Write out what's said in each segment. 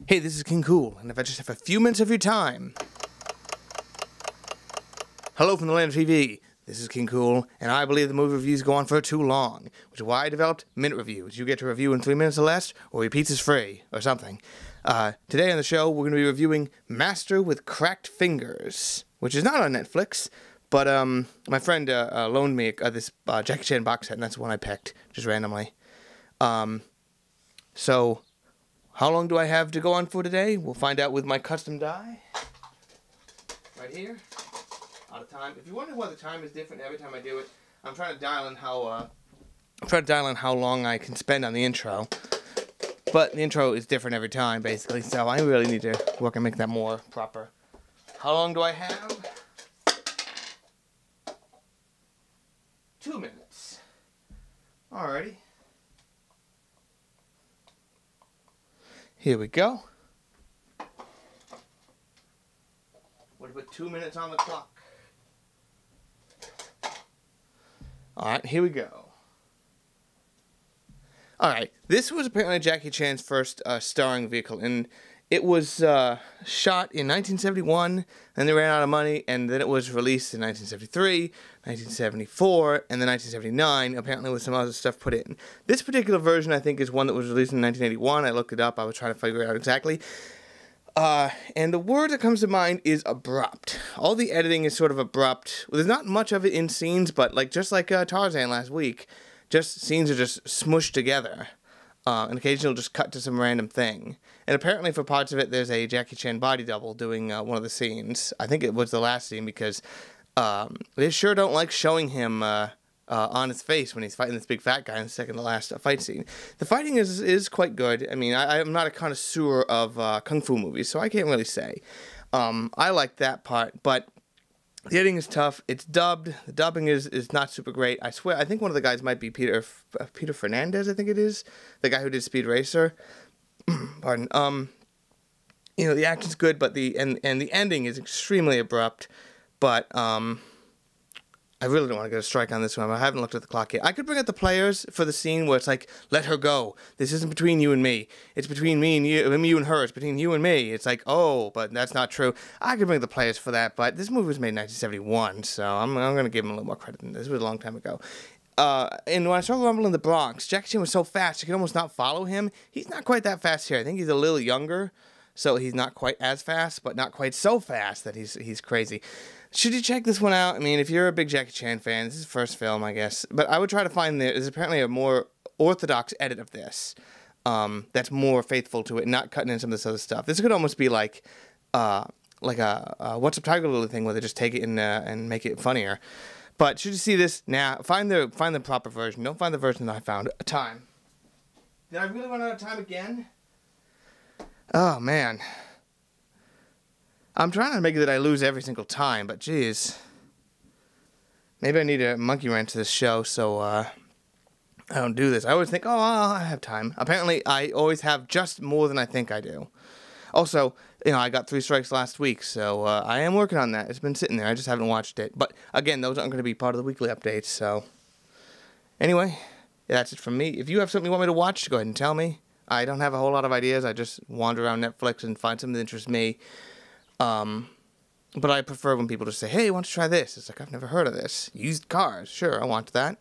Hey, this is King Kool, and if I just have a few minutes of your time... Hello from the land of TV. This is King Kool, and I believe the movie reviews go on for too long, which is why I developed minute reviews. You get to review in 3 minutes or less, or your pizza's free, or something. Today on the show, we're going to be reviewing Master with Cracked Fingers, which is not on Netflix, but my friend loaned me this Jackie Chan box set, and that's the one I picked, just randomly. So, how long do I have to go on for today? We'll find out with my custom die. Right here. Out of time. If you wonder why the time is different every time I do it, I'm trying to dial in how long I can spend on the intro. But the intro is different every time, basically, so I really need to work and make that more proper. How long do I have? 2 minutes. Alrighty. Here we go. We'll put 2 minutes on the clock. Alright, here we go. Alright, this was apparently Jackie Chan's first starring vehicle, and it was shot in 1971, and they ran out of money, and then it was released in 1973, 1974, and then 1979, apparently with some other stuff put in. This particular version, I think, is one that was released in 1981. I looked it up. I was trying to figure it out exactly. And the word that comes to mind is abrupt. All the editing is sort of abrupt. Well, there's not much of it in scenes, but just like Tarzan last week, scenes are just smushed together. And occasionally just cut to some random thing. And apparently for parts of it, there's a Jackie Chan body double doing one of the scenes. I think it was the last scene because they sure don't like showing him on his face when he's fighting this big fat guy in the second to last fight scene. The fighting is quite good. I mean, I'm not a connoisseur of kung fu movies, so I can't really say. I like that part, but the editing is tough. It's dubbed. The dubbing is not super great. I swear, I think one of the guys might be Peter Fernandez, I think it is. The guy who did Speed Racer. Pardon. You know, the action's good, but the ending is extremely abrupt. But I really don't want to get a strike on this one. I haven't looked at the clock yet. I could bring out the players for the scene where it's like, let her go. This isn't between you and me. It's between me and you and her. It's between you and me. It's like, oh, but that's not true. I could bring the players for that, but this movie was made in 1971, so I'm going to give him a little more credit than this. This was a long time ago. And when I saw Rumble in the Bronx, Jackie Chan was so fast, you could almost not follow him. He's not quite that fast here. I think he's a little younger, so he's not quite as fast, but not quite so fast that he's crazy. Should you check this one out? I mean, if you're a big Jackie Chan fan, this is his first film, I guess. But I would try to find there's apparently a more orthodox edit of this that's more faithful to it, not cutting in some of this other stuff. This could almost be like a What's Up Tiger Lily thing where they just take it and make it funnier. But should you see this now, find the proper version. Don't find the version that I found. Time. Did I really run out of time again? Oh man. I'm trying to make it that I lose every single time, but geez. Maybe I need a monkey wrench to this show so I don't do this. I always think, oh, I have time. Apparently, I always have just more than I think I do. Also, you know, I got 3 strikes last week, so I am working on that. It's been sitting there. I just haven't watched it. But, again, those aren't going to be part of the weekly updates, so. Anyway, that's it from me. If you have something you want me to watch, go ahead and tell me. I don't have a whole lot of ideas. I just wander around Netflix and find something that interests me. But I prefer when people just say, hey, why don't you try this? It's like, I've never heard of this. Used cars. Sure, I want that.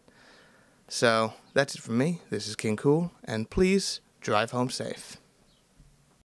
So, that's it from me. This is King Kool, and please drive home safe.